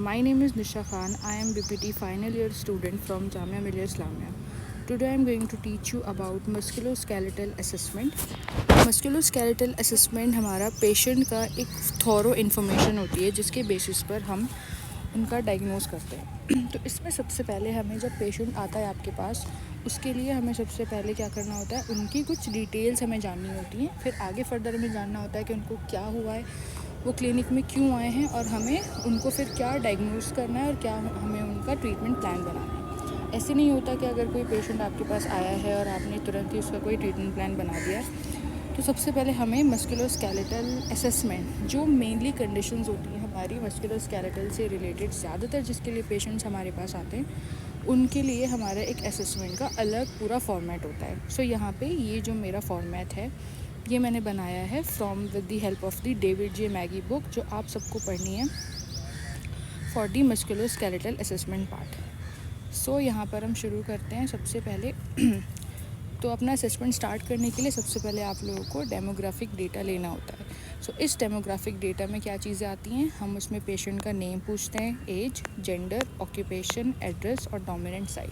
My name is Nisha Khan. I am BPT final year student from Jamia Millia Islamia. Today I am going to teach you about musculoskeletal assessment. Musculoskeletal assessment हमारा patient का एक thorough information होती है जिसके basis पर हम उनका diagnose करते हैं। तो इसमें सबसे पहले हमें जब पेशेंट आता है आपके पास, उसके लिए हमें सबसे पहले क्या करना होता है, उनकी कुछ डिटेल्स हमें जाननी होती हैं। फिर आगे फर्दर हमें जानना होता है कि उनको क्या हुआ है, वो क्लिनिक में क्यों आए हैं और हमें उनको फिर क्या डायग्नोज करना है और क्या हमें उनका ट्रीटमेंट प्लान बनाना है। ऐसे नहीं होता कि अगर कोई पेशेंट आपके पास आया है और आपने तुरंत ही उसका कोई ट्रीटमेंट प्लान बना दिया। तो सबसे पहले हमें मस्कुलोस्केलेटल असेसमेंट, जो मेनली कंडीशंस होती हैं हमारी मस्कुलोस्केलेटल से रिलेटेड, ज़्यादातर जिसके लिए पेशेंट्स हमारे पास आते हैं उनके लिए हमारा एक असेसमेंट का अलग पूरा फॉर्मेट होता है। सो यहाँ पे ये जो मेरा फॉर्मेट है ये मैंने बनाया है from with the help of the David J Magee book, जो आप सबको पढ़नी है for the musculoskeletal assessment part. So यहाँ पर हम शुरू करते हैं। सबसे पहले तो अपना असेसमेंट स्टार्ट करने के लिए सबसे पहले आप लोगों को डेमोग्राफिक डेटा लेना होता है। सो इस डेमोग्राफिक डेटा में क्या चीज़ें आती हैं, हम उसमें पेशेंट का नेम पूछते हैं, एज, जेंडर, ऑक्यूपेशन, एड्रेस और डोमिनेंट साइड।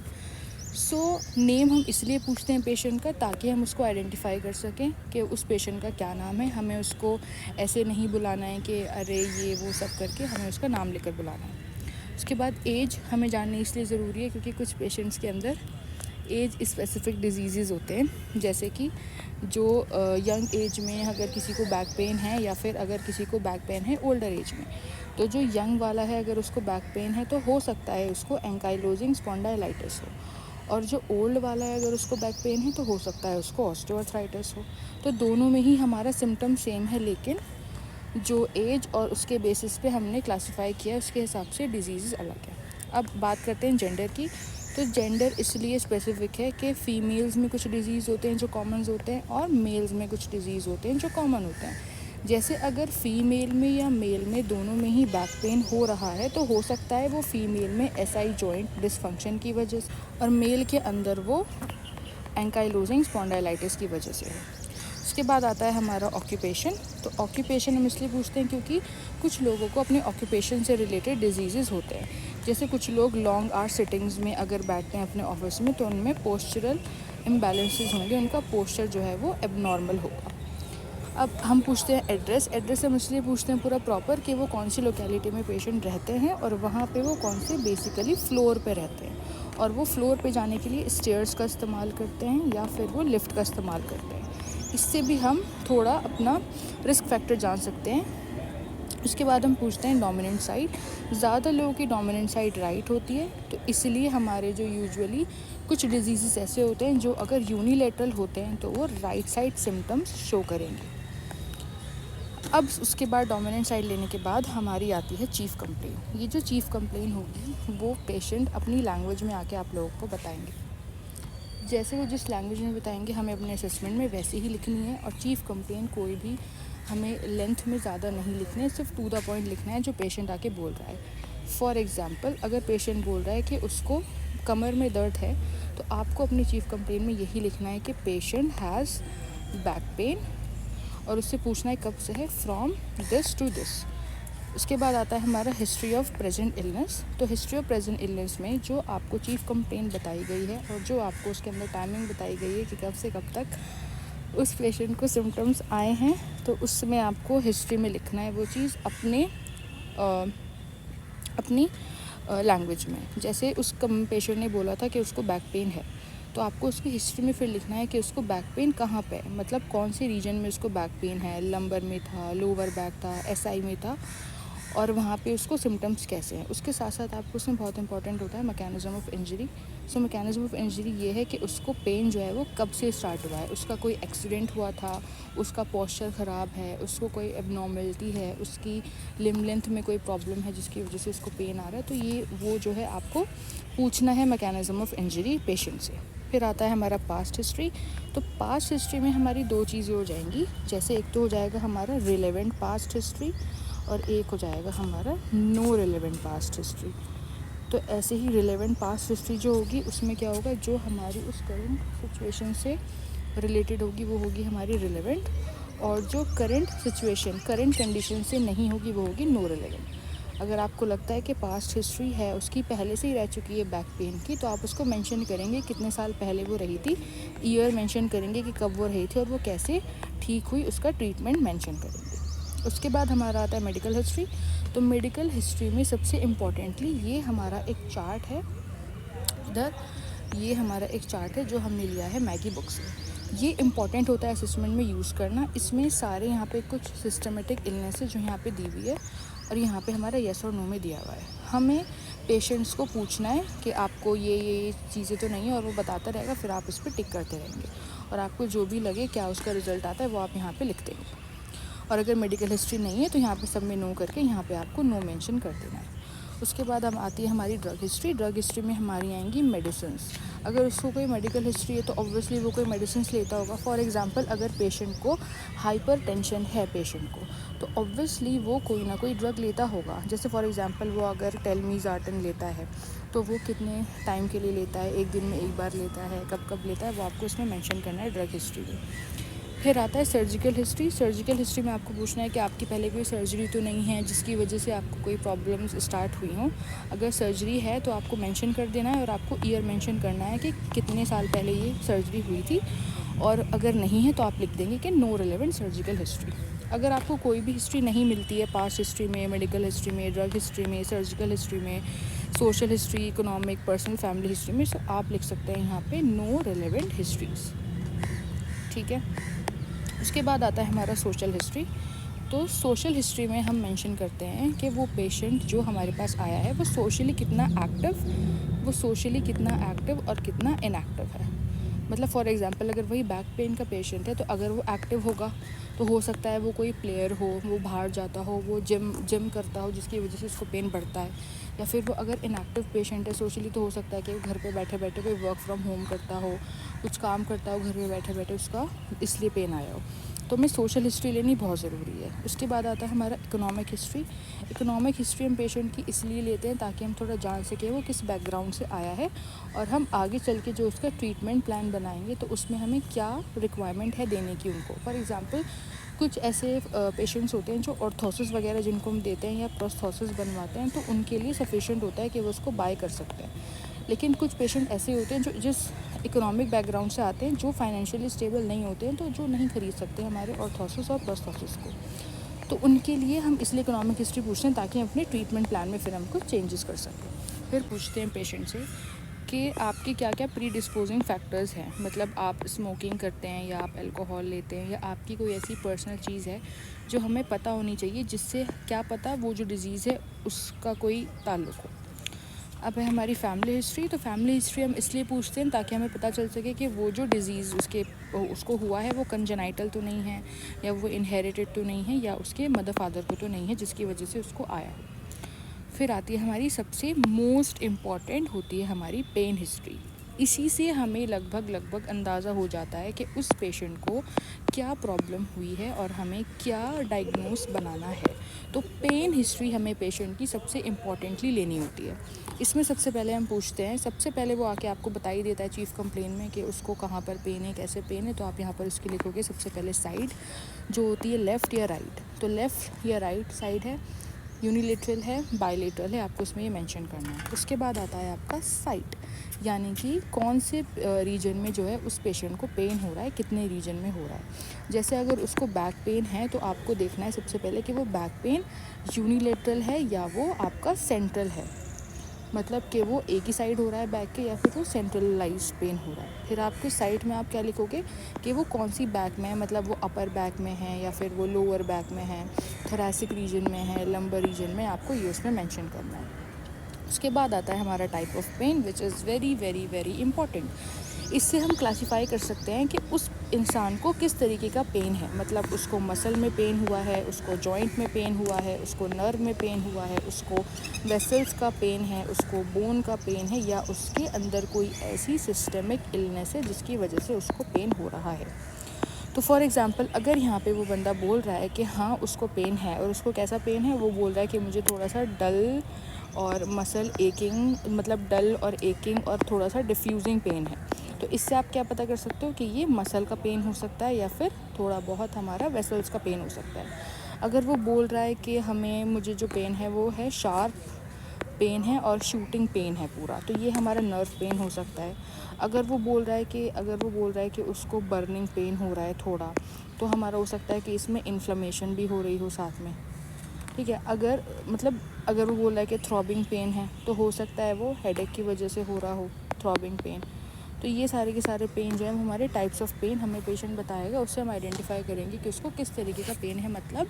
सो नेम हम इसलिए पूछते हैं पेशेंट का ताकि हम उसको आइडेंटिफाई कर सकें कि उस पेशेंट का क्या नाम है। हमें उसको ऐसे नहीं बुलाना है कि अरे ये वो सब करके, हमें उसका नाम लेकर बुलाना है। उसके बाद एज हमें जाननी इसलिए ज़रूरी है क्योंकि कुछ पेशेंट्स के अंदर एज स्पेसिफिक डिजीज़ होते हैं, जैसे कि जो यंग एज में अगर किसी को बैक पेन है या फिर अगर किसी को बैक पेन है ओल्डर एज में, तो जो यंग वाला है अगर उसको बैक पेन है तो हो सकता है उसको एंकाइलोजिंग स्पॉन्डाइलाइटिस हो, और जो ओल्ड वाला है अगर उसको बैक पेन है तो हो सकता है उसको ऑस्टियोआर्थराइटिस हो। तो दोनों में ही हमारा सिम्टम सेम है, लेकिन जो एज और उसके बेसिस पे हमने क्लासिफाई किया उसके हिसाब से डिजीज़ अलग है। अब बात करते हैं जेंडर की। तो जेंडर इसलिए स्पेसिफिक है कि फ़ीमेल्स में कुछ डिजीज़ होते हैं जो कॉमन होते हैं और मेल्स में कुछ डिजीज़ होते हैं जो कॉमन होते हैं। जैसे अगर फ़ीमेल में या मेल में दोनों में ही बैक पेन हो रहा है तो हो सकता है वो फ़ीमेल में एसआई जॉइंट डिसफंक्शन की वजह से और मेल के अंदर वो एंकाइलोजिंग स्पॉन्डाइलाइटिस की वजह से है। उसके बाद आता है हमारा ऑक्यूपेशन। तो ऑक्यूपेशन हम इसलिए पूछते हैं क्योंकि कुछ लोगों को अपने ऑक्यूपेशन से रिलेटेड डिजीज़ होते हैं। जैसे कुछ लोग लॉन्ग आवर सिटिंग्स में अगर बैठते हैं अपने ऑफिस में तो उनमें पोस्चरल इम्बैलेंसेस होंगे, उनका पोस्चर जो है वो एबनॉर्मल होगा। अब हम पूछते हैं एड्रेस। एड्रेस हम इसलिए पूछते हैं पूरा प्रॉपर कि वो कौन सी लोकेलिटी में पेशेंट रहते हैं और वहाँ पे वो कौन से बेसिकली फ्लोर पे रहते हैं, और वो फ्लोर पे जाने के लिए स्टेयर्स का इस्तेमाल करते हैं या फिर वो लिफ्ट का इस्तेमाल करते हैं। इससे भी हम थोड़ा अपना रिस्क फैक्टर जान सकते हैं। उसके बाद हम पूछते हैं डोमिनेंट साइड। ज़्यादा लोगों की डोमिनेंट साइड राइट होती है, तो इसलिए हमारे जो यूजुअली कुछ डिजीज़ ऐसे होते हैं जो अगर यूनिलेटरल होते हैं तो वो राइट साइड सिम्टम्स शो करेंगे। अब उसके बाद डोमिनेंट साइड लेने के बाद हमारी आती है चीफ़ कंप्लेन। ये जो चीफ़ कंप्लेन होगी वो पेशेंट अपनी लैंग्वेज में आके आप लोगों को बताएंगे। जैसे वो जिस लैंग्वेज में बताएंगे हमें अपने असेसमेंट में वैसे ही लिखनी है, और चीफ़ कंप्लेन कोई भी हमें लेंथ में ज़्यादा नहीं लिखना है, सिर्फ टू द पॉइंट लिखना है जो पेशेंट आके बोल रहा है। फॉर एग्ज़ाम्पल अगर पेशेंट बोल रहा है कि उसको कमर में दर्द है तो आपको अपनी चीफ़ कंप्लेन में यही लिखना है कि पेशेंट हैज़ बैक पेन, और उससे पूछना है कब से है, फ्रॉम दिस टू दिस। उसके बाद आता है हमारा हिस्ट्री ऑफ प्रेजेंट इलनेस। तो हिस्ट्री ऑफ प्रेजेंट इलनेस में जो आपको चीफ़ कंप्लेन बताई गई है और जो आपको उसके अंदर टाइमिंग बताई गई है कि कब से कब तक उस पेशेंट को सिम्टम्स आए हैं, तो उसमें आपको हिस्ट्री में लिखना है वो चीज़ अपनी लैंग्वेज में। जैसे उस पेशेंट ने बोला था कि उसको बैक पेन है, तो आपको उसकी हिस्ट्री में फिर लिखना है कि उसको बैक पेन कहाँ पे है, मतलब कौन से रीजन में उसको बैक पेन है, लंबर में था, लोअर बैक था, एसआई में था, और वहाँ पे उसको सिम्टम्स कैसे हैं। उसके साथ साथ आपको उसमें बहुत इंपॉर्टेंट होता है mechanism of injury. So mechanism of injury ये है कि उसको पेन जो है वो कब से स्टार्ट हुआ है, उसका कोई एक्सीडेंट हुआ था, उसका पोस्चर ख़राब है, उसको कोई एबनॉर्मलिटी है, उसकी लिम लेंथ में कोई प्रॉब्लम है जिसकी वजह से उसको पेन आ रहा है। तो ये वो जो है आपको पूछना है मैकेनिज़्म ऑफ इंजरी पेशेंट से। फिर आता है हमारा पास्ट हिस्ट्री। तो पास्ट हिस्ट्री में हमारी दो चीज़ें हो जाएंगी, जैसे एक तो हो जाएगा हमारा रिलेवेंट पास्ट हिस्ट्री और एक हो जाएगा हमारा नो रिलेवेंट पास्ट हिस्ट्री। तो ऐसे ही रिलेवेंट पास्ट हिस्ट्री जो होगी उसमें क्या होगा, जो हमारी उस करंट सिचुएशन से रिलेटेड होगी वो होगी हमारी रिलेवेंट, और जो करंट सिचुएशन करंट कंडीशन से नहीं होगी वो होगी नो रिलेवेंट। अगर आपको लगता है कि पास्ट हिस्ट्री है उसकी पहले से ही रह चुकी है बैक पेन की, तो आप उसको मेंशन करेंगे कितने साल पहले वो रही थी, ईयर मेंशन करेंगे कि कब वो रही थी और वो कैसे ठीक हुई, उसका ट्रीटमेंट मेंशन करेंगे। उसके बाद हमारा आता है मेडिकल हिस्ट्री। तो मेडिकल हिस्ट्री में सबसे इम्पॉर्टेंटली ये हमारा एक चार्ट है, इधर ये हमारा एक चार्ट है जो हमने लिया है मैगी बुक से। ये इम्पॉर्टेंट होता है असेसमेंट में यूज़ करना। इसमें सारे यहाँ पे कुछ सिस्टमेटिक इलनेस जो यहाँ पे दी हुई है और यहाँ पे हमारा येस और नो में दिया हुआ है। हमें पेशेंट्स को पूछना है कि आपको ये चीज़ें तो नहीं है, और वो बताता रहेगा, फिर आप इस पर टिक करते रहेंगे और आपको जो भी लगे क्या उसका रिज़ल्ट आता है वो आप यहाँ पे लिख देंगे। और अगर मेडिकल हिस्ट्री नहीं है तो यहाँ पे सब में नो करके यहाँ पे आपको नो मेंशन कर देना है। उसके बाद हम आती है हमारी ड्रग हिस्ट्री। ड्रग हिस्ट्री में हमारी आएंगी मेडिसिन। अगर उसको कोई मेडिकल हिस्ट्री है तो ऑब्वियसली वो कोई मेडिसिन लेता होगा। फॉर एग्जांपल अगर पेशेंट को हाइपर टेंशन है पेशेंट को, तो ऑब्वियसली वो कोई ना कोई ड्रग लेता होगा। जैसे फॉर एग्जांपल वो अगर टेलमीज़ार्टन लेता है तो वो कितने टाइम के लिए लेता है, एक दिन में एक बार लेता है, कब कब लेता है, वो आपको इसमें मेंशन करना है ड्रग हिस्ट्री में। फिर आता है सर्जिकल हिस्ट्री। सर्जिकल हिस्ट्री में आपको पूछना है कि आपकी पहले कोई सर्जरी तो नहीं है जिसकी वजह से आपको कोई प्रॉब्लम्स स्टार्ट हुई हों। अगर सर्जरी है तो आपको मेंशन कर देना है और आपको ईयर मेंशन करना है कि कितने साल पहले ये सर्जरी हुई थी, और अगर नहीं है तो आप लिख देंगे कि नो रिलेवेंट सर्जिकल हिस्ट्री। अगर आपको कोई भी हिस्ट्री नहीं मिलती है पास्ट हिस्ट्री में, मेडिकल हिस्ट्री में, ड्रग हिस्ट्री में, सर्जिकल हिस्ट्री में, social history, economic, personal, family history में, तो आप लिख सकते हैं यहाँ पे नो रिलेवेंट हिस्ट्रीज़। ठीक है। उसके बाद आता है हमारा सोशल हिस्ट्री। तो सोशल हिस्ट्री में हम मेंशन करते हैं कि वो पेशेंट जो हमारे पास आया है वो सोशली कितना एक्टिव और कितना इनएक्टिव है। मतलब फॉर एग्जांपल अगर वही बैक पेन का पेशेंट है तो अगर वो एक्टिव होगा तो हो सकता है वो कोई प्लेयर हो, वो बाहर जाता हो, वो जिम करता हो जिसकी वजह से उसको पेन बढ़ता है। या फिर वो अगर इनएक्टिव पेशेंट है सोशली तो हो सकता है कि वो घर पे बैठे बैठे कोई वर्क फ्रॉम होम करता हो, कुछ काम करता हो घर पे बैठे बैठे, उसका इसलिए पेन आया हो। तो हमें सोशल हिस्ट्री लेनी बहुत ज़रूरी है। उसके बाद आता है हमारा इकोनॉमिक हिस्ट्री। इकोनॉमिक हिस्ट्री हम पेशेंट की इसलिए लेते हैं ताकि हम थोड़ा जान सकें वो किस बैकग्राउंड से आया है, और हम आगे चल के जो उसका ट्रीटमेंट प्लान बनाएंगे तो उसमें हमें क्या रिक्वायरमेंट है देने की उनको। फॉर एग्ज़ाम्पल कुछ ऐसे पेशेंट्स होते हैं जो ऑर्थोसिस वगैरह जिनको हम देते हैं या प्रोस्थोसिस बनवाते हैं, तो उनके लिए सफिशिएंट होता है कि वो उसको बाय कर सकते हैं। लेकिन कुछ पेशेंट ऐसे होते हैं जो जिस इकोनॉमिक बैकग्राउंड से आते हैं, जो फाइनेंशियली स्टेबल नहीं होते हैं, तो जो नहीं खरीद सकते हमारे ऑर्थोसिस और प्रोस्थोसिस को, तो उनके लिए हम इसलिए इकोनॉमिक हिस्ट्री पूछते हैं ताकि हम अपने ट्रीटमेंट प्लान में फिर हम कुछ चेंजेस कर सकें। फिर पूछते हैं पेशेंट से कि आपके क्या क्या प्री डिस्पोजिंग फैक्टर्स हैं, मतलब आप स्मोकिंग करते हैं या आप अल्कोहल लेते हैं या आपकी कोई ऐसी पर्सनल चीज़ है जो हमें पता होनी चाहिए, जिससे क्या पता वो जो डिज़ीज़ है उसका कोई ताल्लुक़ हो। अब है हमारी फैमिली हिस्ट्री। तो फैमिली हिस्ट्री हम इसलिए पूछते हैं ताकि हमें पता चल सके कि वो जो डिज़ीज़ उसको हुआ है वो कंजेनाइटल तो नहीं है, या वो इनहेरिटेड तो नहीं है, या उसके मदर फादर को तो नहीं है जिसकी वजह से उसको आया है। फिर आती है हमारी सबसे मोस्ट इम्पॉर्टेंट होती है हमारी पेन हिस्ट्री। इसी से हमें लगभग अंदाज़ा हो जाता है कि उस पेशेंट को क्या प्रॉब्लम हुई है और हमें क्या डायग्नोस बनाना है। तो पेन हिस्ट्री हमें पेशेंट की सबसे इम्पॉर्टेंटली लेनी होती है। इसमें सबसे पहले हम पूछते हैं, सबसे पहले वो आके आपको बता ही देता है चीफ कंप्लेन में कि उसको कहाँ पर पेन है, कैसे पेन है। तो आप यहाँ पर उसके लिखोगे सबसे पहले साइड जो होती है लेफ़्ट या राइट। तो लेफ़्ट या राइट साइड है, यूनिलेटरल है, बायलेटरल है, आपको इसमें ये मेंशन करना है। उसके बाद आता है आपका साइट, यानी कि कौन से रीजन में जो है उस पेशेंट को पेन हो रहा है, कितने रीजन में हो रहा है। जैसे अगर उसको बैक पेन है तो आपको देखना है सबसे पहले कि वो बैक पेन यूनिलेटरल है या वो आपका सेंट्रल है, मतलब कि वो एक ही साइड हो रहा है बैक के, या फिर वो सेंट्रलाइज पेन हो रहा है। फिर आपके साइड में आप क्या लिखोगे कि वो कौन सी बैक में है, मतलब वो अपर बैक में है या फिर वो लोअर बैक में है, थोरैसिक रीजन में है, लंबर रीजन में, आपको ये उसमें मेंशन करना है। उसके बाद आता है हमारा type of pain which is very very very important. इससे हम क्लासीफाई कर सकते हैं कि उस इंसान को किस तरीके का पेन है, मतलब उसको मसल में पेन हुआ है, उसको जॉइंट में पेन हुआ है, उसको नर्व में पेन हुआ है, उसको वेसल्स का पेन है, उसको बोन का पेन है, या उसके अंदर कोई ऐसी सिस्टमिक इलनेस है जिसकी वजह से उसको पेन हो रहा है। तो फॉर एग्ज़ाम्पल अगर यहाँ पे वो बंदा बोल रहा है कि हाँ उसको पेन है, और उसको कैसा पेन है, वो बोल रहा है कि मुझे थोड़ा सा डल और मसल एकिंग, मतलब डल और एकिंग और थोड़ा सा डिफ्यूजिंग पेन है, तो इससे आप क्या पता कर सकते हो कि ये मसल का पेन हो सकता है या फिर थोड़ा बहुत हमारा वेसल्स का पेन हो सकता है। अगर वो बोल रहा है कि मुझे जो पेन है वो है शार्प पेन है और शूटिंग पेन है पूरा, तो ये हमारा नर्व पेन हो सकता है। अगर वो बोल रहा है कि उसको बर्निंग पेन हो रहा है थोड़ा, तो हमारा हो सकता है कि इसमें इन्फ्लेमेशन भी हो रही हो साथ में, ठीक है। अगर वो बोल रहा है कि थ्रॉबिंग पेन है, तो हो सकता है वो हेडेक की वजह से हो रहा हो थ्रॉबिंग पेन। तो ये सारे के सारे पेन जो है हमारे टाइप्स ऑफ पेन हमें पेशेंट बताएगा, उससे हम आइडेंटिफाई करेंगे कि उसको किस तरीके का पेन है, मतलब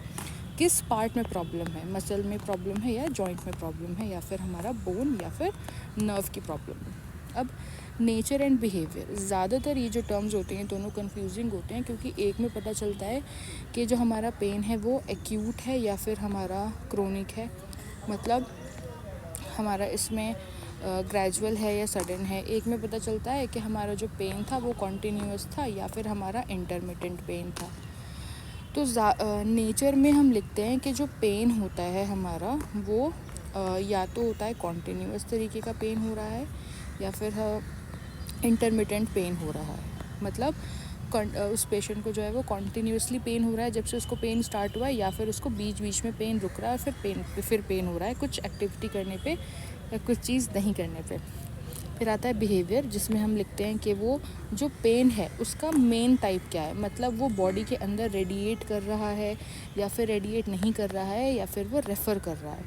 किस पार्ट में प्रॉब्लम है, मसल में प्रॉब्लम है या जॉइंट में प्रॉब्लम है या फिर हमारा बोन या फिर नर्व की प्रॉब्लम है। अब नेचर एंड बिहेवियर, ज़्यादातर ये जो टर्म्स होते हैं दोनों कंफ्यूजिंग होते हैं, क्योंकि एक में पता चलता है कि जो हमारा पेन है वो एक्यूट है या फिर हमारा क्रोनिक है, मतलब हमारा इसमें ग्रेजुअल है या सडन है। एक में पता चलता है कि हमारा जो पेन था वो कॉन्टीन्यूअस था या फिर हमारा इंटरमिटेंट पेन था। तो नेचर में हम लिखते हैं कि जो पेन होता है हमारा वो या तो होता है कॉन्टीन्यूअस तरीके का पेन हो रहा है या फिर इंटरमिटेंट पेन हो रहा है, मतलब उस पेशेंट को जो है वो कॉन्टीन्यूसली पेन हो रहा है जब से उसको पेन स्टार्ट हुआ है, या फिर उसको बीच बीच में पेन रुक रहा है फिर पेन हो रहा है कुछ एक्टिविटी करने पे या कुछ चीज़ नहीं करने पे। फिर आता है बिहेवियर, जिसमें हम लिखते हैं कि वो जो पेन है उसका मेन टाइप क्या है, मतलब वो बॉडी के अंदर रेडिएट कर रहा है या फिर रेडिएट नहीं कर रहा है या फिर वो रेफ़र कर रहा है।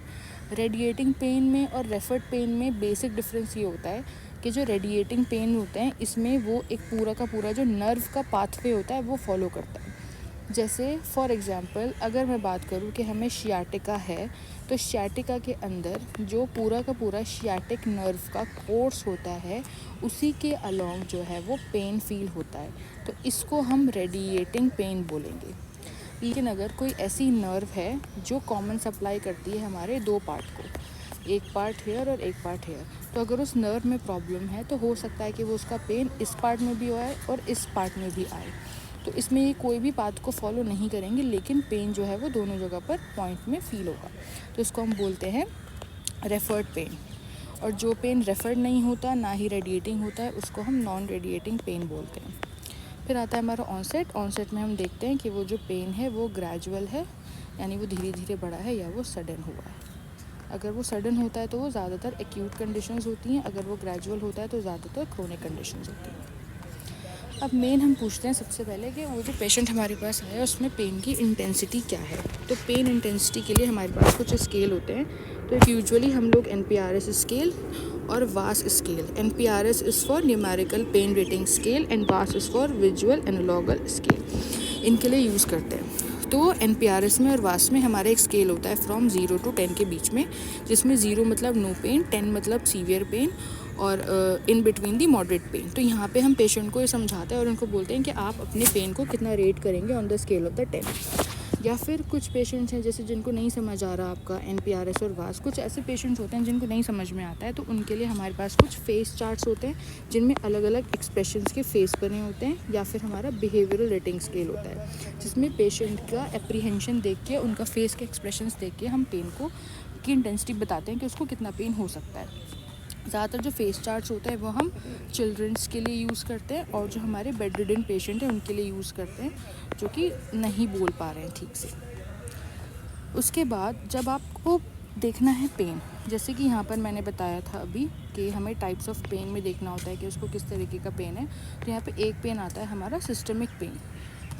रेडिएटिंग पेन में और रेफर्ड पेन में बेसिक डिफरेंस ये होता है कि जो रेडिएटिंग पेन होते हैं इसमें वो एक पूरा का पूरा जो नर्व का पाथवे होता है वो फॉलो करता है। जैसे फॉर एग्ज़ाम्पल अगर मैं बात करूँ कि हमें शियाटिका है, तो शियाटिका के अंदर जो पूरा का पूरा शियाटिक नर्व का कोर्स होता है उसी के अलोंग जो है वो पेन फील होता है, तो इसको हम रेडिएटिंग पेन बोलेंगे। लेकिन अगर कोई ऐसी नर्व है जो कॉमन सप्लाई करती है हमारे दो पार्ट को, एक पार्ट हेयर और एक पार्ट हेयर, तो अगर उस नर्व में प्रॉब्लम है तो हो सकता है कि वो उसका पेन इस पार्ट में भी आए और इस पार्ट में भी आए। तो इसमें ये कोई भी पाथ को फॉलो नहीं करेंगे, लेकिन पेन जो है वो दोनों जगह पर पॉइंट में फील होगा, तो इसको हम बोलते हैं रेफर्ड पेन। और जो पेन रेफर्ड नहीं होता, ना ही रेडिएटिंग होता है, उसको हम नॉन रेडिएटिंग पेन बोलते हैं। फिर आता है हमारा ऑनसेट में हम देखते हैं कि वो जो पेन है वो ग्रेजुअल है, यानी वो धीरे धीरे बढ़ा है, या वो सडन हुआ है। अगर वो सडन होता है तो वो ज़्यादातर एक्यूट कंडीशंस होती हैं, अगर वो ग्रेजुअल होता है तो ज़्यादातर क्रोनिक कंडीशंस होती हैं। अब मेन हम पूछते हैं सबसे पहले कि वो जो पेशेंट हमारे पास आया उसमें पेन की इंटेंसिटी क्या है। तो पेन इंटेंसिटी के लिए हमारे पास कुछ स्केल होते हैं, तो यूजुअली हम लोग NPRS स्केल और VAS scale, NPRS is for numerical pain rating scale and VAS is for visual analogal scale, इनके लिए यूज़ करते हैं। तो NPRS में और वास में हमारा एक स्केल होता है फ्रॉम 0 to 10 के बीच में, जिसमें 0 मतलब नो पेन, 10 मतलब सीवियर पेन और in between the moderate pen. तो यहाँ पे हम पेशेंट को ये समझाते हैं और उनको बोलते हैं कि आप अपने पेन को कितना रेट करेंगे on the scale of the 10। या फिर कुछ पेशेंट्स हैं जैसे जिनको नहीं समझ आ रहा आपका NPRS और वास, कुछ ऐसे पेशेंट्स होते हैं जिनको नहीं समझ में आता है, तो उनके लिए हमारे पास कुछ फेस चार्ट्स होते हैं जिनमें अलग अलग एक्सप्रेशंस के फेस बने होते हैं, या फिर हमारा बिहेवियरल रेटिंग स्केल होता है जिसमें पेशेंट का एप्रीहेंशन देख के, उनका फेस के एक्सप्रेशंस देख के हम पेन की इंटेंसिटी बताते हैं कि उसको कितना पेन हो सकता है। ज़्यादातर जो फेस चार्ट्स होते हैं वो हम चिल्ड्रंस के लिए यूज़ करते हैं, और जो हमारे बेड रिडन पेशेंट हैं उनके लिए यूज़ करते हैं जो कि नहीं बोल पा रहे हैं ठीक से। उसके बाद जब आपको देखना है पेन, जैसे कि यहाँ पर मैंने बताया था अभी कि हमें टाइप्स ऑफ पेन में देखना होता है कि उसको किस तरीके का पेन है, तो यहाँ पे एक पेन आता है हमारा सिस्टमिक पेन।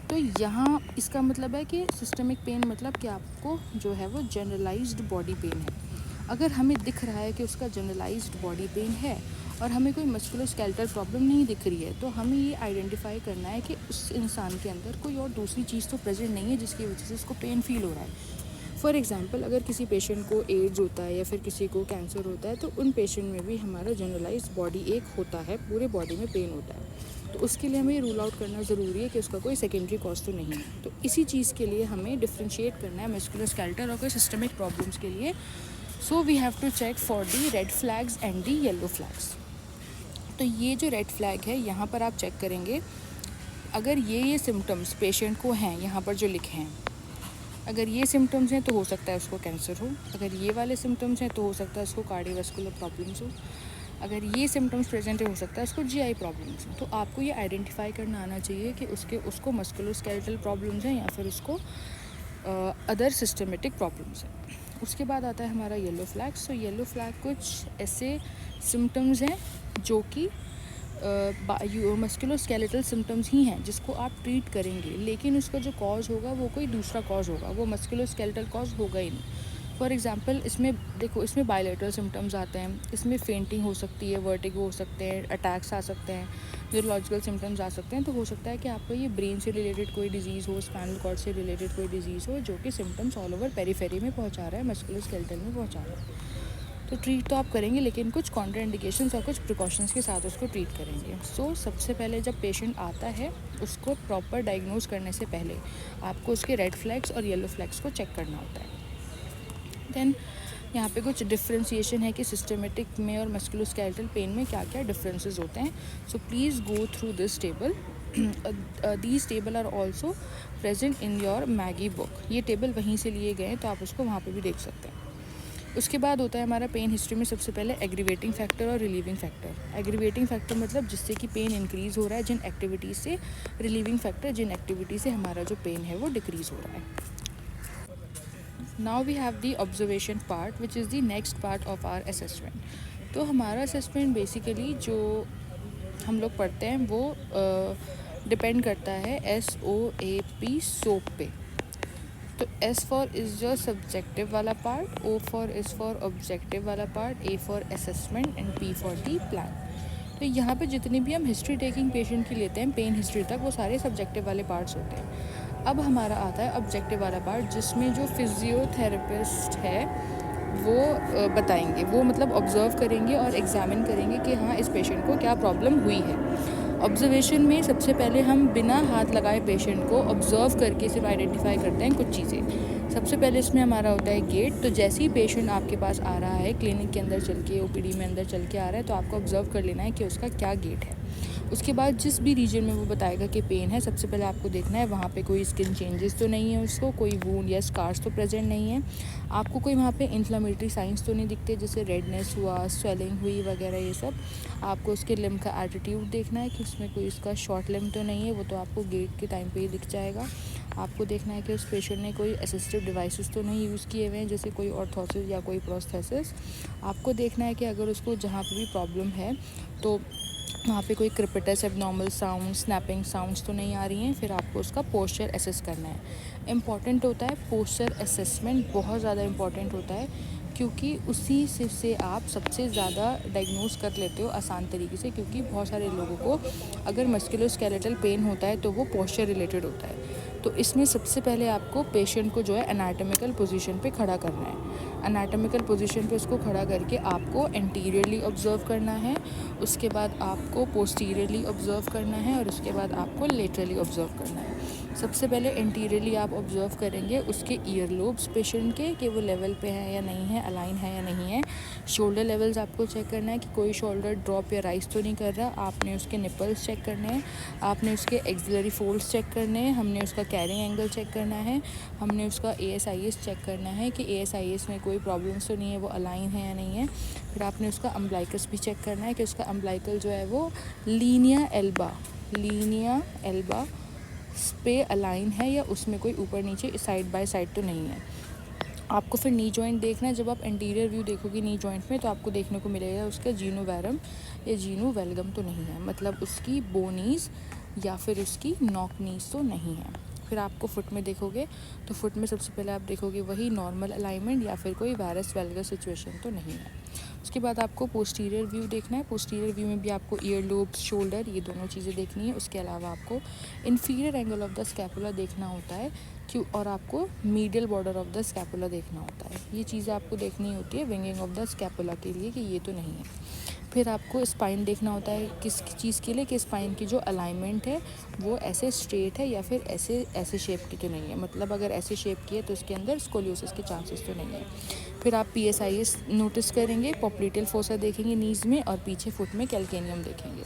तो यहाँ इसका मतलब है कि सिस्टमिक पेन मतलब कि आपको जो है वो जनरलाइज्ड बॉडी पेन है। अगर हमें दिख रहा है कि उसका जनरलाइज्ड बॉडी पेन है और हमें कोई मस्कुलोस्केलेटल प्रॉब्लम नहीं दिख रही है, तो हमें ये आइडेंटिफाई करना है कि उस इंसान के अंदर कोई और दूसरी चीज़ तो प्रेजेंट नहीं है जिसकी वजह से उसको पेन फील हो रहा है। फॉर एग्ज़ाम्पल अगर किसी पेशेंट को एड्स होता है या फिर किसी को कैंसर होता है, तो उन पेशेंट में भी हमारा जनरलाइज्ड बॉडी एक होता है, पूरे बॉडी में पेन होता है। तो उसके लिए हमें ये रूल आउट करना ज़रूरी है कि उसका कोई सेकेंडरी कॉज तो नहीं है। तो इसी चीज़ के लिए हमें डिफ्रेंशिएट करना है मस्कुलोस्केलेटल और कोई सिस्टमिक प्रॉब्लम्स के लिए। So we have to check for the red flags and the yellow flags. तो ये जो रेड फ्लैग है यहाँ पर आप चेक करेंगे, अगर ये सिम्टम्स पेशेंट को हैं यहाँ पर जो लिखे हैं, अगर ये सिम्टम्स हैं तो हो सकता है उसको कैंसर हो, अगर ये वाले सिम्टम्स हैं तो हो सकता है उसको कार्डियोवैस्कुलर प्रॉब्लम्स हो, अगर ये सिम्टम्स प्रेजेंट है हो सकता है उसको GI प्रॉब्लम्स हो। तो आपको ये आइडेंटिफाई करना आना चाहिए कि उसको मस्कुलोस्केलेटल प्रॉब्लम्स हैं या फिर उसको अदर सिस्टमेटिक प्रॉब्लम्स हैं। उसके बाद आता है हमारा येलो फ्लैग्स। तो येलो फ्लैग कुछ ऐसे सिम्टम्स हैं जो कि मस्कुलोस्केलेटल सिम्टम्स ही हैं जिसको आप ट्रीट करेंगे, लेकिन उसका जो कॉज होगा वो कोई दूसरा कॉज होगा, वो मस्कुलोस्केलेटल कॉज होगा ही नहीं। फॉर एग्जांपल इसमें देखो, इसमें बायलेटरल सिम्टम्स आते हैं, इसमें फेंटिंग हो सकती है, वर्टिगो हो सकते हैं, अटैक्स आ सकते हैं, न्यूरोलॉजिकल सिम्टम्स आ सकते हैं। तो हो सकता है कि आपको ये ब्रेन से रिलेटेड कोई डिजीज़ हो, स्पाइनल कॉर्ड से रिलेटेड कोई डिजीज़ हो जो कि सिम्टम्स ऑल ओवर पेरिफेरी में पहुंचा रहा है, मस्कुलोस्केलेटल में पहुंचा रहा है। तो ट्रीट तो आप करेंगे, लेकिन कुछ कॉन्ट्रा इंडिकेशंस और कुछ प्रिकॉशंस के साथ उसको ट्रीट करेंगे। सो सबसे पहले जब पेशेंट आता है उसको प्रॉपर डायग्नोज करने से पहले आपको उसके रेड फ्लैग्स और येलो फ्लैग्स को चेक करना होता है। देन यहाँ पे कुछ डिफ्रेंशिएशन है कि सिस्टमेटिक में और मस्कुलोस्केलेटल पेन में क्या क्या डिफरेंसेस होते हैं। So please go through this table. These table are also present in your Magee book. ये टेबल वहीं से लिए गए हैं, तो आप उसको वहाँ पे भी देख सकते हैं। उसके बाद होता है हमारा पेन हिस्ट्री में सबसे पहले एग्रीवेटिंग फैक्टर और रिलीविंग फैक्टर। एग्रीवेटिंग फैक्टर मतलब जिससे कि पेन इंक्रीज़ हो रहा है जिन एक्टिविटी से, रिलीविंग फैक्टर जिन एक्टिविटी से हमारा जो पेन है वो डिक्रीज़ हो रहा है। Now we have the observation part which is the next part of our assessment. तो हमारा असेसमेंट बेसिकली जो हम लोग पढ़ते हैं वो डिपेंड करता है SOAP सोप पे। तो S फॉर इज़ जो सब्जेक्टिव वाला part, O for is for objective वाला part, A for assessment and P for the plan. तो यहाँ पे जितनी भी हम हिस्ट्री टेकिंग पेशेंट की लेते हैं पेन हिस्ट्री तक, वो सारे सब्जेक्टिव वाले पार्ट्स होते हैं। अब हमारा आता है ऑब्जेक्टिव वाला पार्ट, जिसमें जो फिजियोथेरेपिस्ट है वो बताएंगे, वो मतलब ऑब्ज़र्व करेंगे और एग्जामिन करेंगे कि हाँ इस पेशेंट को क्या प्रॉब्लम हुई है। ऑब्जर्वेशन में सबसे पहले हम बिना हाथ लगाए पेशेंट को ऑब्ज़र्व करके सिर्फ आइडेंटिफाई करते हैं कुछ चीज़ें। सबसे पहले इसमें हमारा होता है गेट। तो जैसे ही पेशेंट आपके पास आ रहा है क्लिनिक के अंदर चल के, OPD में अंदर चल के आ रहा है, तो आपको ऑब्ज़र्व कर लेना है कि उसका क्या गेट है। उसके बाद जिस भी रीजन में वो बताएगा कि पेन है, सबसे पहले आपको देखना है वहाँ पे कोई स्किन चेंजेस तो नहीं है, उसको कोई वूंड या स्कार्स तो प्रेजेंट नहीं है, आपको कोई वहाँ पे इन्फ्लामेटरी साइंस तो नहीं दिखते जैसे रेडनेस हुआ, स्वेलिंग हुई वगैरह ये सब। आपको उसके लिम्ब का एटीट्यूड देखना है कि उसमें कोई उसका शॉर्ट लिम्ब तो नहीं है, वो तो आपको गेट के टाइम पे ही दिख जाएगा। आपको देखना है कि उस पेशेंट ने कोई असिस्टिव डिवाइसेस तो नहीं यूज़ किए हुए हैं जैसे कोई ऑर्थोसिस या कोई प्रोस्थेसिस। आपको देखना है कि अगर उसको जहाँ पे भी प्रॉब्लम है तो वहाँ पे कोई क्रिपिटस एबनॉर्मल साउंड, स्नैपिंग साउंड्स तो नहीं आ रही हैं। फिर आपको उसका पोस्चर असेस करना है। इम्पॉर्टेंट होता है पोस्चर असेसमेंट, बहुत ज़्यादा इम्पॉर्टेंट होता है, क्योंकि उसी से आप सबसे ज़्यादा डायग्नोस कर लेते हो आसान तरीके से। क्योंकि बहुत सारे लोगों को अगर मस्कुलोस्केलेटल पेन होता है तो वो पोस्चर रिलेटेड होता है। तो इसमें सबसे पहले आपको पेशेंट को जो है एनाटॉमिकल पोजीशन पे खड़ा करना है। एनाटॉमिकल पोजीशन पे उसको खड़ा करके आपको एंटीरियरली ऑब्जर्व करना है, उसके बाद आपको पोस्टीरियरली ऑब्जर्व करना है और उसके बाद आपको लेटरली ऑब्जर्व करना है। सबसे पहले एंटीरियरली आप ऑब्जर्व करेंगे उसके ईयर लोब्स पेशेंट के कि वो लेवल पे है या नहीं है, अलाइन है या नहीं है। शोल्डर लेवल्स आपको चेक करना है कि कोई शोल्डर ड्रॉप या राइज तो नहीं कर रहा। आपने उसके निपल्स चेक करने हैं, आपने उसके एक्सिलरी फोल्ड्स चेक करने हैं, हमने उसका कैरिंग एंगल चेक करना है, हमने उसका ASIS चेक करना है कि ASIS में कोई प्रॉब्लम्स तो नहीं है, वो अलाइन है या नहीं है। फिर आपने उसका अम्ब्लाइकस भी चेक करना है कि उसका अम्ब्लाइकल जो है वो लीनिया एल्बा पे अलाइन है या उसमें कोई ऊपर नीचे साइड बाय साइड तो नहीं है। आपको फिर नी जॉइंट देखना है। जब आप एंटीरियर व्यू देखोगे नी जॉइंट में तो आपको देखने को मिलेगा उसका जीनो वैरम या जीनो वेलगम तो नहीं है, मतलब उसकी बोनीज़ या फिर उसकी नॉक नीज तो नहीं है। फिर आपको फुट में देखोगे तो फुट में सबसे पहले आप देखोगे वही नॉर्मल अलाइनमेंट या फिर कोई वायरस वेलगर सिचुएशन तो नहीं है। उसके बाद आपको पोस्टीरियर व्यू देखना है। पोस्टीरियर व्यू में भी आपको ईयर लोब्स, शोल्डर, ये दोनों चीज़ें देखनी है। उसके अलावा आपको inferior angle of the scapula देखना होता है और आपको medial border of the scapula देखना होता है। ये चीज़ें आपको देखनी होती है विंगिंग ऑफ द स्कैपुला के लिए कि ये तो नहीं है। फिर आपको स्पाइन देखना होता है किस चीज़ के लिए कि स्पाइन की जो अलाइनमेंट है वो ऐसे स्ट्रेट है या फिर ऐसे शेप की तो नहीं है, मतलब अगर ऐसे शेप की है तो उसके अंदर स्कोलियोसिस के चांसेस तो नहीं है। फिर आप PSIS नोटिस करेंगे, पॉप्लिटेल फोसा देखेंगे नीज में और पीछे फुट में कैल्केनियम देखेंगे।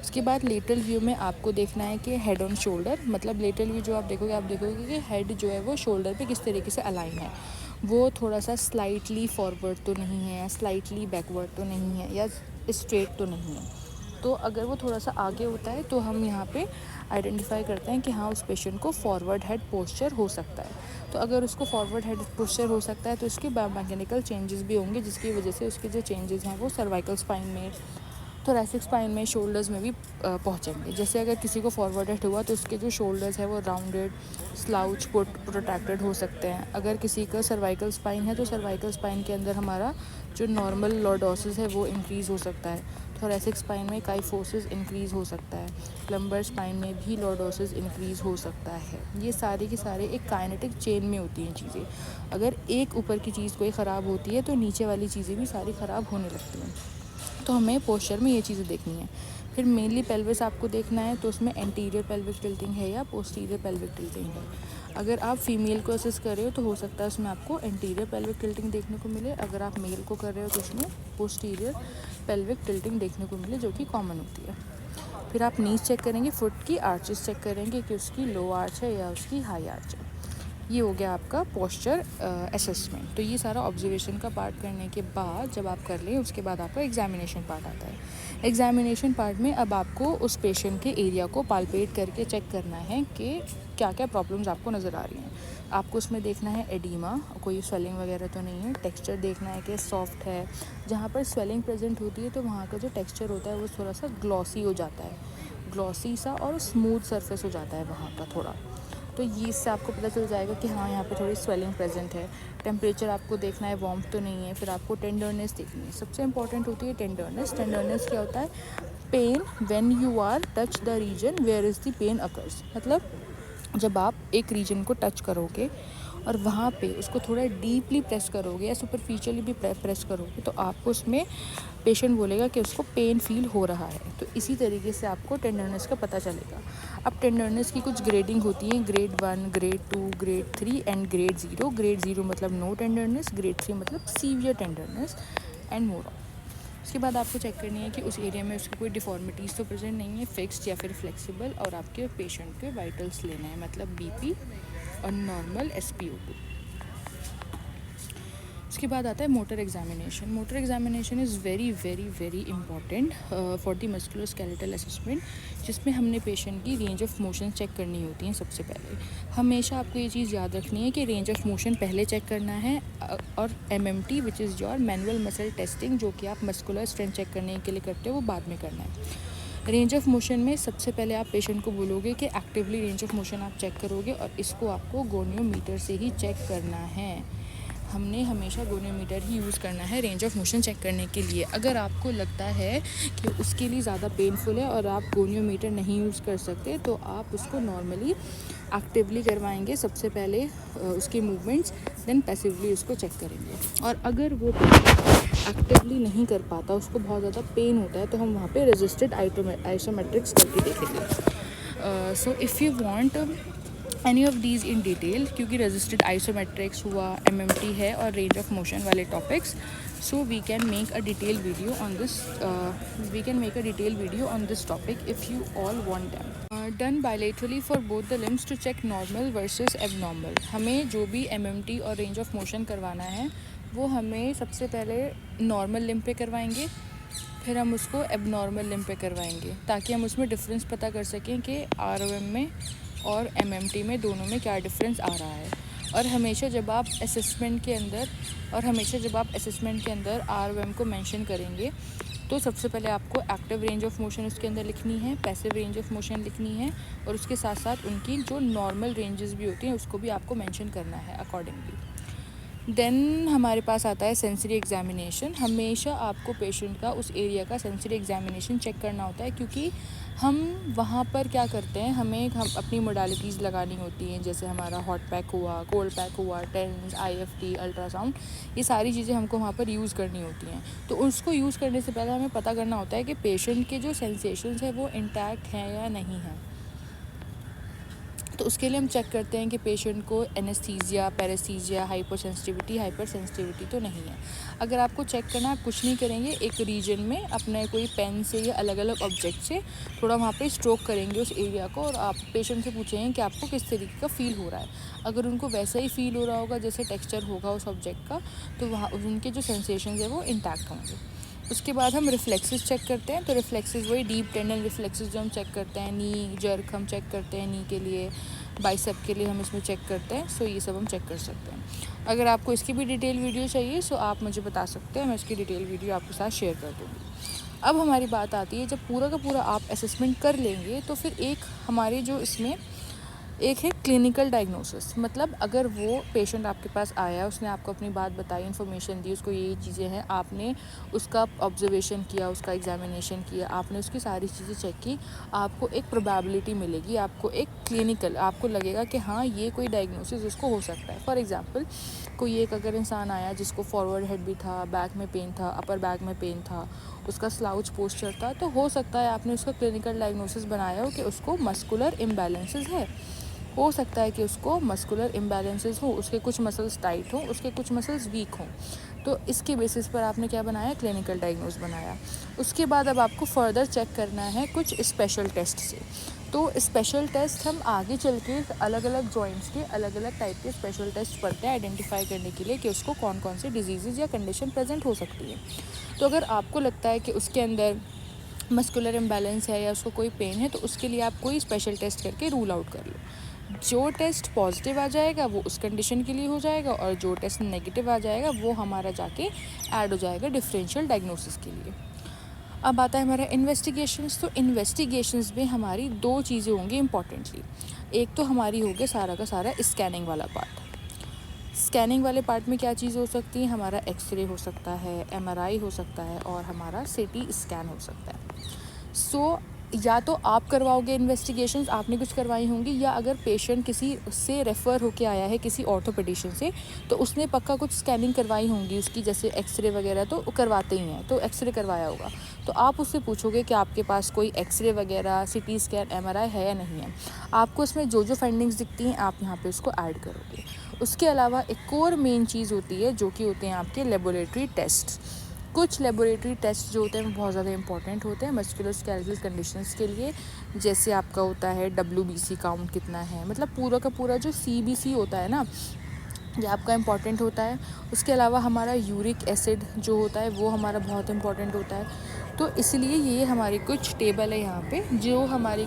उसके बाद लेटरल व्यू में आपको देखना है कि हेड ऑन शोल्डर, मतलब लेटरल व्यू जो आप देखोगे कि हेड जो है वो शोल्डर पे किस तरीके से अलाइन है, वो थोड़ा सा स्लाइटली फॉरवर्ड तो नहीं है या स्लाइटली बैकवर्ड तो नहीं है या स्ट्रेट तो नहीं है। तो अगर वो थोड़ा सा आगे होता है तो हम यहाँ पे आइडेंटिफाई करते हैं कि हाँ उस पेशेंट को फॉरवर्ड हेड पोस्चर हो सकता है। तो अगर उसको फॉरवर्ड हेड पोस्चर हो सकता है तो इसके बायोमैकेनिकल चेंजेस भी होंगे, जिसकी वजह से उसके जो चेंजेस हैं वो सर्वाइकल स्पाइन में, थोरैसिक स्पाइन में, शोल्डर्स में भी पहुँचेंगे। जैसे अगर किसी को फॉरवर्ड हेड हुआ तो उसके जो शोल्डर्स है वो राउंडेड, स्लाउच, प्रोट्रैक्टेड हो सकते हैं। अगर किसी का सर्वाइकल स्पाइन है तो सर्वाइकल स्पाइन के अंदर हमारा जो नॉर्मल लॉर्डोसिस है वो इंक्रीज़ हो सकता है। थोरैसिक स्पाइन में काइफोसिस इंक्रीज़ हो सकता है। लंबर स्पाइन में भी लॉर्डोसिस इंक्रीज़ हो सकता है। ये सारे के सारे एक काइनेटिक चेन में होती हैं चीज़ें। अगर एक ऊपर की चीज़ कोई ख़राब होती है तो नीचे वाली चीज़ें भी सारी ख़राब होने लगती हैं। तो हमें पोस्चर में ये चीज़ें देखनी है। फिर मेनली पेल्विस आपको देखना है तो उसमें एंटीरियर पेल्विक टिल्टिंग है या पोस्टीरियर पेल्विक टिल्टिंग है। अगर आप फीमेल को असेस कर रहे हो तो हो सकता है उसमें आपको एंटीरियर पेल्विक टिल्टिंग देखने को मिले। अगर आप मेल को कर रहे हो तो उसमें पोस्टीरियर पेल्विक टिल्टिंग देखने को मिले, जो कि कॉमन होती है। फिर आप नीज चेक करेंगे, फुट की आर्चेस चेक करेंगे कि उसकी लो आर्च है या उसकी हाई आर्च है। ये हो गया आपका पोस्चर असेसमेंट। तो ये सारा ऑब्जर्वेशन का पार्ट करने के बाद जब आप कर लें उसके बाद आपका एग्जामिनेशन पार्ट आता है। एग्जामिनेशन पार्ट में अब आपको उस पेशेंट के एरिया को पाल्पेट करके चेक करना है कि क्या क्या प्रॉब्लम्स आपको नज़र आ रही हैं। आपको उसमें देखना है एडीमा, कोई स्वेलिंग वगैरह तो नहीं है। टेक्सचर देखना है कि सॉफ्ट है। जहाँ पर स्वेलिंग प्रेजेंट होती है तो वहाँ का जो टेक्सचर होता है वो थोड़ा सा ग्लॉसी हो जाता है, ग्लॉसी सा और स्मूथ सरफेस हो जाता है वहाँ का थोड़ा। तो ये इससे आपको पता चल जाएगा कि हाँ यहाँ पे थोड़ी स्वेलिंग प्रेजेंट है। टेम्परेचर आपको देखना है, वार्म तो नहीं है। फिर आपको टेंडरनेस देखनी है। सबसे इंपॉर्टेंट होती है टेंडरनेस। टेंडरनेस क्या होता है? Pain when you are touch the region where is the pain occurs. मतलब जब आप एक रीजन को टच करोगे और वहाँ पे उसको थोड़ा डीपली प्रेस करोगे या सुपरफिशियली भी प्रेस करोगे तो आपको उसमें पेशेंट बोलेगा कि उसको पेन फील हो रहा है। तो इसी तरीके से आपको टेंडरनेस का पता चलेगा। अब टेंडरनेस की कुछ ग्रेडिंग होती है, grade 1, grade 2, grade 3 and grade 0। Grade 0 मतलब नो टेंडरनेस, ग्रेड 3 मतलब सीवियर टेंडरनेस एंड मोर। उसके बाद आपको चेक करनी है कि उस एरिया में उसकी कोई डिफॉर्मिटीज़ तो प्रेजेंट नहीं है, फिक्स्ड या फिर फ्लेक्सिबल। और आपके पेशेंट के वाइटल्स लेना है, मतलब बीपी और नॉर्मल SpO2। उसके बाद आता है motor examination. Motor examination is very very very important for the musculoskeletal assessment, जिसमें हमने पेशेंट की रेंज ऑफ मोशन चेक करनी होती है। सबसे पहले हमेशा आपको ये चीज़ याद रखनी है कि रेंज ऑफ मोशन पहले चेक करना है, और MMT which is your manual muscle testing, जो कि आप मस्कुलर स्ट्रेंथ चेक करने के लिए करते हो, वो बाद में करना है। रेंज ऑफ मोशन में सबसे पहले आप पेशेंट को बोलोगे कि एक्टिवली रेंज ऑफ मोशन आप चेक करोगे, और इसको आपको गोनियोमीटर से ही चेक करना है। हमने हमेशा गोनियोमीटर ही यूज़ करना है रेंज ऑफ मोशन चेक करने के लिए। अगर आपको लगता है कि उसके लिए ज़्यादा पेनफुल है और आप गोनियोमीटर नहीं यूज़ कर सकते तो आप उसको नॉर्मली एक्टिवली करवाएंगे सबसे पहले उसकी मूवमेंट्स, देन पैसिवली उसको चेक करेंगे। और अगर वो एक्टिवली नहीं कर पाता, उसको बहुत ज़्यादा पेन होता है, तो हम वहाँ पे रेजिस्टेड आइसोमेट्रिक्स करके देखेंगे। So if you want any of these in detail, क्योंकि रजिस्टर्ड आइसोमेट्रिक्स हुआ, MMT है और रेंज ऑफ मोशन वाले topics, so we can make a detail video on this topic if you all want them. Done bilaterally for both the limbs to check normal versus abnormal. हमें जो भी MMT और range of motion करवाना है वो हमें सबसे पहले नॉर्मल लिम्ब पे करवाएंगे, फिर हम उसको एबनॉर्मल लिम्ब पे करवाएंगे, ताकि हम उसमें डिफरेंस पता कर सकें कि ROM में और MMT में दोनों में क्या डिफरेंस आ रहा है। और हमेशा जब आप असेसमेंट के अंदर ROM को मेंशन करेंगे तो सबसे पहले आपको एक्टिव रेंज ऑफ मोशन उसके अंदर लिखनी है, पैसिव रेंज ऑफ मोशन लिखनी है, और उसके साथ साथ उनकी जो नॉर्मल रेंजेस भी होती हैं उसको भी आपको मेंशन करना है अकॉर्डिंगली। देन हमारे पास आता है सेंसरी एग्जामिनेशन। हमेशा आपको पेशेंट का उस एरिया का सेंसरी एग्जामिनेशन चेक करना होता है, क्योंकि हम वहाँ पर क्या करते हैं, हम अपनी मोडालिटीज़ लगानी होती हैं। जैसे हमारा हॉट पैक हुआ, कोल्ड पैक हुआ, टेंस, IFT, अल्ट्रासाउंड, ये सारी चीज़ें हमको वहाँ पर यूज़ करनी होती हैं। तो उसको यूज़ करने से पहले हमें पता करना होता है कि पेशेंट के जो सेंसेशंस है वो इंटैक्ट हैं या नहीं हैं। तो उसके लिए हम चेक करते हैं कि पेशेंट को एनेस्थीसिया, पैरेस्थीसिया, हाइपरसेंसिटिविटी तो नहीं है। अगर आपको चेक करना, आप कुछ नहीं करेंगे, एक रीजन में अपने कोई पेन से या अलग अलग ऑब्जेक्ट से थोड़ा वहाँ पे स्ट्रोक करेंगे उस एरिया को, और आप पेशेंट से पूछेंगे कि आपको किस तरीके का फ़ील हो रहा है। अगर उनको वैसा ही फ़ील हो रहा होगा जैसे टेक्सचर होगा उस ऑब्जेक्ट का, तो वहाँ उनके जो सेंसेशंस है वो इंटैक्ट होंगे। उसके बाद हम रिफ्लेक्सेस चेक करते हैं। तो रिफ्लेक्सेस वही डीप टेंडन रिफ्लेक्सेस जो हम चेक करते हैं, नी जर्क हम चेक करते हैं नी के लिए, बाइसेप के लिए हम इसमें चेक करते हैं। सो ये सब हम चेक कर सकते हैं। अगर आपको इसकी भी डिटेल वीडियो चाहिए सो आप मुझे बता सकते हैं, मैं इसकी डिटेल वीडियो आपके साथ शेयर कर दूँगी। अब हमारी बात आती है, जब पूरा का पूरा आप असेसमेंट कर लेंगे तो फिर एक हमारे जो इसमें एक है क्लिनिकल डायग्नोसिस। मतलब अगर वो पेशेंट आपके पास आया, उसने आपको अपनी बात बताई, इन्फॉर्मेशन दी, उसको ये चीज़ें हैं, आपने उसका ऑब्जर्वेशन किया, उसका एग्जामिनेशन किया, आपने उसकी सारी चीज़ें चेक की, आपको एक प्रोबेबिलिटी मिलेगी, आपको एक क्लिनिकल, आपको लगेगा कि हाँ ये कोई डायग्नोसिस उसको हो सकता है। फॉर एग्जांपल कोई एक अगर इंसान आया जिसको फॉरवर्ड हेड भी था, बैक में पेन था, अपर बैक में पेन था, उसका स्लाउच पोस्चर था, तो हो सकता है आपने उसका क्लिनिकल डायग्नोसिस बनाया हो कि उसको मस्कुलर इम्बैलेंसेस है। हो सकता है कि उसको मस्कुलर इम्बैलेंसेस हो, उसके कुछ मसल्स टाइट हों, उसके कुछ मसल्स वीक हों। तो इसके बेसिस पर आपने क्या बनाया, क्लिनिकल डायग्नोस बनाया। उसके बाद अब आपको फर्दर चेक करना है कुछ स्पेशल टेस्ट से। तो स्पेशल टेस्ट हम आगे चल के अलग अलग जॉइंट्स के अलग अलग टाइप के स्पेशल टेस्ट पढ़ते हैं आइडेंटिफाई करने के लिए कि उसको कौन कौन से डिजीज़ या कंडीशन प्रेजेंट हो सकती है। तो अगर आपको लगता है कि उसके अंदर मस्कुलर इम्बैलेंस है या उसको कोई पेन है, तो उसके लिए आप कोई स्पेशल टेस्ट करके रूल आउट कर लो। जो टेस्ट पॉजिटिव आ जाएगा वो उस कंडीशन के लिए हो जाएगा, और जो टेस्ट नेगेटिव आ जाएगा वो हमारा जाके ऐड हो जाएगा डिफरेंशियल डायग्नोसिस के लिए। अब आता है हमारा इन्वेस्टिगेशंस। तो इन्वेस्टिगेशंस में हमारी दो चीज़ें होंगी इंपॉर्टेंटली। एक तो हमारी हो गया सारा का सारा स्कैनिंग वाला पार्ट। स्कैनिंग वाले पार्ट में क्या चीज़ हो सकती है, हमारा एक्सरे हो सकता है, एमआरआई हो सकता है, और हमारा सीटी स्कैन हो सकता है। सो या तो आप करवाओगे इन्वेस्टिगेशंस, आपने कुछ करवाई होंगी, या अगर पेशेंट किसी से रेफ़र होके आया है किसी ऑर्थोपेडिशियन से, तो उसने पक्का कुछ स्कैनिंग करवाई होंगी उसकी, जैसे एक्सरे वगैरह तो करवाते ही हैं, तो एक्सरे करवाया होगा। तो आप उससे पूछोगे कि आपके पास कोई एक्सरे वगैरह, सीटी स्कैन, एमआरआई है या नहीं है। आपको इसमें जो जो फाइंडिंग्स दिखती हैं आप यहाँ पे उसको ऐड करोगे। उसके अलावा एक और मेन चीज़ होती है जो कि होते हैं आपके लेबोरेटरी टेस्ट। कुछ लेबोरेटरी टेस्ट जो होते हैं वो बहुत ज़्यादा इंपॉर्टेंट होते हैं मस्कुलोस्केलेटल कंडीशंस के लिए। जैसे आपका होता है WBC काउंट कितना है, मतलब पूरा का पूरा जो CBC होता है ना, ये आपका इम्पॉर्टेंट होता है। उसके अलावा हमारा यूरिक एसिड जो होता है वो हमारा बहुत इम्पॉर्टेंट होता है। तो इसलिए ये हमारी कुछ टेबल है यहाँ पे, जो हमारी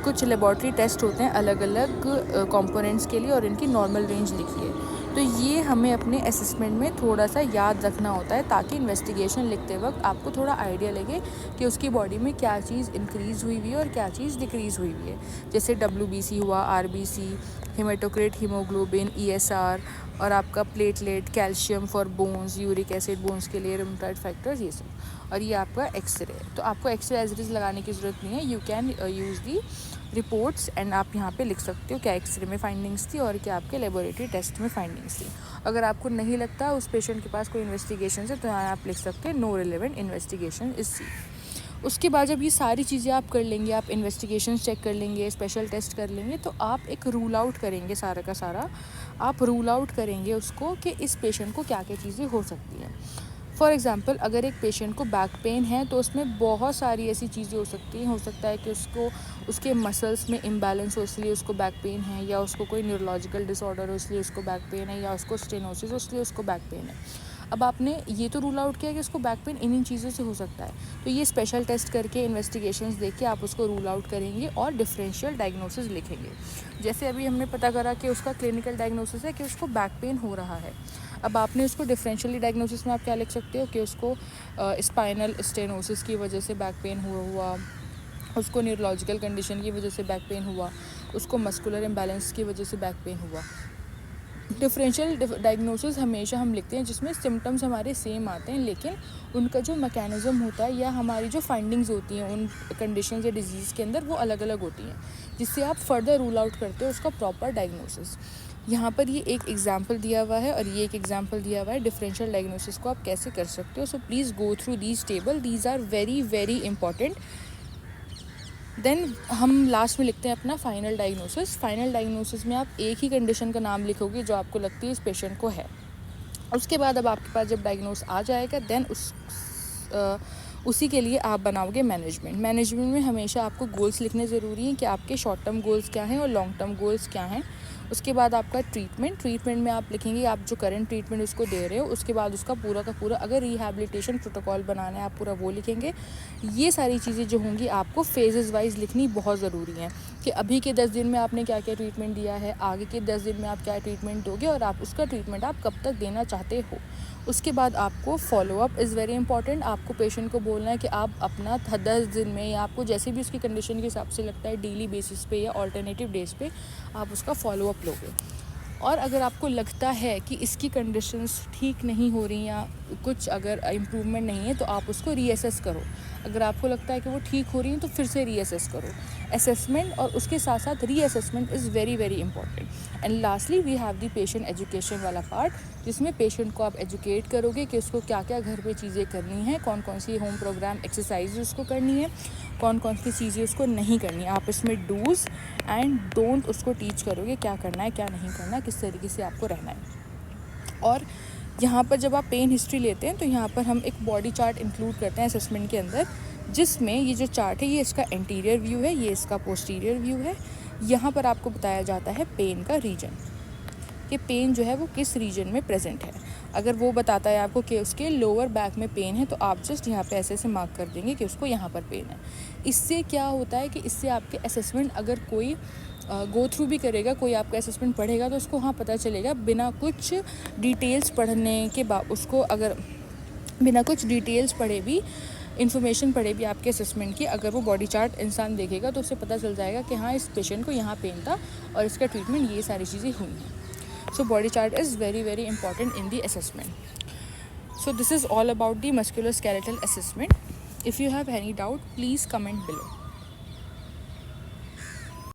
कुछ लेबॉर्ट्री टेस्ट होते हैं अलग अलग कंपोनेंट्स के लिए, और इनकी नॉर्मल रेंज लिखी है। तो ये हमें अपने असेसमेंट में थोड़ा सा याद रखना होता है, ताकि इन्वेस्टिगेशन लिखते वक्त आपको थोड़ा आइडिया लगे कि उसकी बॉडी में क्या चीज़ इंक्रीज़ हुई हुई है और क्या चीज़ डिक्रीज़ हुई हुई है। जैसे WBC हुआ, RBC, हेमाटोक्रिट, हीमोग्लोबिन, ESR, और आपका platelet, calcium for bones, uric acid bones के लिए, रूमेटॉइड फैक्टर्स, ये सब। और ये आपका एक्सरे है। तो आपको एक्सरे एज इट इज़ लगाने की ज़रूरत नहीं है, you can use the reports, and आप यहाँ पे लिख सकते हो क्या एक्सरे में फाइंडिंग्स थी और क्या आपके लेबोरेटरी टेस्ट में फाइंडिंग्स थी। अगर आपको नहीं लगता उस पेशेंट के पास कोई इन्वेस्टिगेशन है तो यहाँ आप लिख सकते हैं no relevant investigation is see. उसके बाद जब ये सारी चीज़ें आप कर लेंगे, आप इन्वेस्टिगेशन चेक कर लेंगे, स्पेशल टेस्ट कर लेंगे, तो आप एक रूल आउट करेंगे, सारा का सारा आप रूल आउट करेंगे उसको कि इस पेशेंट को क्या क्या चीज़ें हो सकती हैं। फॉर एग्ज़ाम्पल अगर एक पेशेंट को बैक पेन है तो उसमें बहुत सारी ऐसी चीज़ें हो सकती हैं। हो सकता है कि उसको उसके मसल्स में इम्बैलेंस हो इसलिए उसको बैक पेन है, या उसको कोई न्यूरोलॉजिकल डिसऑर्डर हो इसलिए उसको बैक पेन है, या उसको स्टेनोसिस हो इसलिए उसको बैक पेन है। अब आपने ये तो रूल आउट किया कि उसको बैक पेन इन चीज़ों से हो सकता है, तो ये स्पेशल टेस्ट करके इन्वेस्टिगेशंस देख के आप उसको रूल आउट करेंगे और डिफरेंशियल डायग्नोसिस लिखेंगे। जैसे अभी हमने पता करा कि उसका क्लिनिकल डायग्नोसिस है कि उसको बैक पेन हो रहा है। अब आपने उसको डिफरेंशियली डायग्नोसिस में आप क्या लिख सकते हो कि उसको स्पाइनल स्टेनोसिस की वजह से बैक पेन हुआ, उसको न्यूरोलॉजिकल कंडीशन की वजह से बैक पेन हुआ, उसको मस्कुलर इम्बैलेंस की वजह से बैक पेन हुआ। डिफरेंशियल डायग्नोसिस हमेशा हम लिखते हैं जिसमें सिम्टम्स हमारे सेम आते हैं, लेकिन उनका जो मैकेनिज़्म होता है या हमारी जो फाइंडिंग्स होती हैं उन कंडीशन या डिजीज़ के अंदर वो अलग अलग होती हैं, जिससे आप फर्दर रूल आउट करते हो उसका प्रॉपर डायग्नोसिस। यहाँ पर ये एक एग्जांपल दिया हुआ है और ये एक एग्जांपल दिया हुआ है डिफरेंशियल डायग्नोसिस को आप कैसे कर सकते हो। So please go through these table, these are very very important. Then हम लास्ट में लिखते हैं अपना फाइनल डायग्नोसिस। फाइनल डायग्नोसिस में आप एक ही कंडीशन का नाम लिखोगे जो आपको लगती है इस पेशेंट को है। उसके बाद अब आपके पास जब डायग्नोस आ जाएगा देन उसी के लिए आप बनाओगे मैनेजमेंट। मैनेजमेंट में हमेशा आपको गोल्स लिखने ज़रूरी हैं कि आपके शॉर्ट टर्म गोल्स क्या हैं और लॉन्ग टर्म गोल्स क्या हैं। उसके बाद आपका ट्रीटमेंट में आप लिखेंगे आप जो करंट ट्रीटमेंट उसको दे रहे हो, उसके बाद उसका पूरा का पूरा अगर रिहैबिलिटेशन प्रोटोकॉल बनाना है आप पूरा वो लिखेंगे। ये सारी चीज़ें जो होंगी आपको फेजेस वाइज लिखनी बहुत ज़रूरी हैं कि अभी के 10 दिन में आपने क्या क्या ट्रीटमेंट दिया है, आगे के 10 दिन में आप क्या ट्रीटमेंट दोगे और आप उसका ट्रीटमेंट आप कब तक देना चाहते हो। उसके बाद आपको फॉलोअप इज़ वेरी इंपॉर्टेंट। आपको पेशेंट को बोलना है कि आप अपना 10 दिन में या आपको जैसे भी उसकी कंडीशन के हिसाब से लगता है डेली बेसिस पे या ऑल्टरनेटिव डेज पे आप उसका फॉलोअप लोगे। और अगर आपको लगता है कि इसकी कंडीशंस ठीक नहीं हो रही या कुछ अगर इम्प्रूवमेंट नहीं है तो आप उसको रीअसेस करो। अगर आपको लगता है कि वो ठीक हो रही है तो फिर से रीअसेस करो। असेसमेंट और उसके साथ साथ reassessment is very very important. And lastly we have the patient education वाला पार्ट, जिसमें पेशेंट को आप एजुकेट करोगे कि उसको क्या क्या घर पे चीज़ें करनी हैं, कौन कौन सी होम प्रोग्राम एक्सरसाइज उसको करनी है, कौन कौन सी चीज़ें उसको नहीं करनी है। आप इसमें डूज़ एंड डोंट उसको टीच करोगे, क्या करना है क्या नहीं करना है, किस तरीके से आपको रहना है। और यहाँ पर जब आप पेन हिस्ट्री लेते हैं तो यहाँ पर हम एक बॉडी चार्ट इंक्लूड करते हैं असेसमेंट के अंदर, जिसमें ये जो चार्ट है ये इसका एंटीरियर व्यू है, ये इसका पोस्टीरियर व्यू है। यहाँ पर आपको बताया जाता है पेन का रीजन, कि पेन जो है वो किस रीजन में प्रेजेंट है। अगर वो बताता है आपको कि उसके लोअर बैक में पेन है तो आप जस्ट यहाँ पे ऐसे मार्क कर देंगे कि उसको यहाँ पर पेन है। इससे क्या होता है कि इससे आपके असेसमेंट अगर कोई गो थ्रू भी करेगा, कोई आपका असेसमेंट पढ़ेगा तो उसको हाँ पता चलेगा बिना कुछ डिटेल्स पढ़ने के बाद, उसको अगर बिना कुछ डिटेल्स पढ़े भी, इन्फॉर्मेशन पढ़े भी आपके असेसमेंट की, अगर वो बॉडी चार्ट इंसान देखेगा तो उससे पता चल जाएगा कि हाँ इस पेशेंट को यहाँ पेन था और इसका ट्रीटमेंट ये सारी चीज़ें हुई हैं। So body chart is very very important in the assessment. So this is all about the musculoskeletal assessment. If you have any doubt, please comment below.